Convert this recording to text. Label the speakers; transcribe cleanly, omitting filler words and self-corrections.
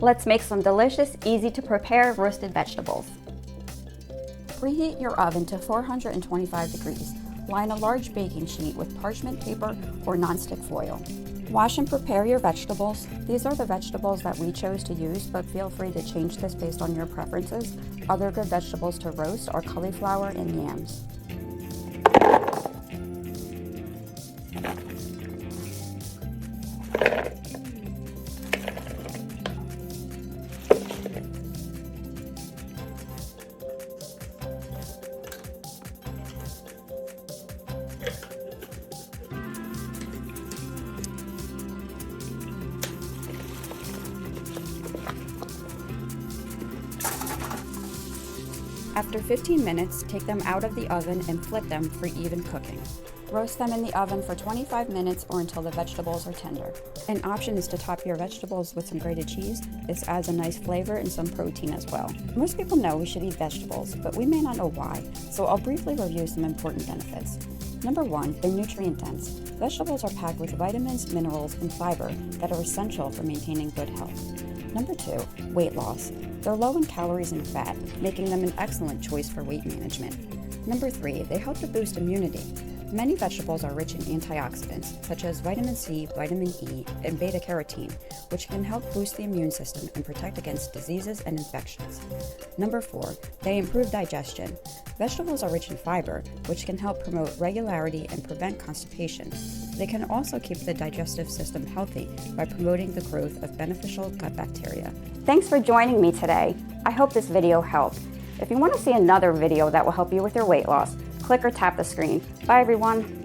Speaker 1: Let's make some delicious, easy to prepare roasted vegetables. Preheat your oven to 425 degrees. Line a large baking sheet with parchment paper or nonstick foil. Wash and prepare your vegetables. These are the vegetables that we chose to use, but feel free to change this based on your preferences. Other good vegetables to roast are cauliflower and yams. After 15 minutes, take them out of the oven and flip them for even cooking. Roast them in the oven for 25 minutes or until the vegetables are tender. An option is to top your vegetables with some grated cheese. This adds a nice flavor and some protein as well. Most people know we should eat vegetables, but we may not know why, so I'll briefly review some important benefits. Number 1, they're nutrient dense. Vegetables are packed with vitamins, minerals, and fiber that are essential for maintaining good health. Number 2, weight loss. They're low in calories and fat, making them an excellent choice for weight management. Number 3, they help to boost immunity. Many vegetables are rich in antioxidants, such as vitamin C, vitamin E, and beta-carotene, which can help boost the immune system and protect against diseases and infections. Number 4, they improve digestion. Vegetables are rich in fiber, which can help promote regularity and prevent constipation. They can also keep the digestive system healthy by promoting the growth of beneficial gut bacteria. Thanks for joining me today. I hope this video helped. If you want to see another video that will help you with your weight loss, click or tap the screen. Bye everyone.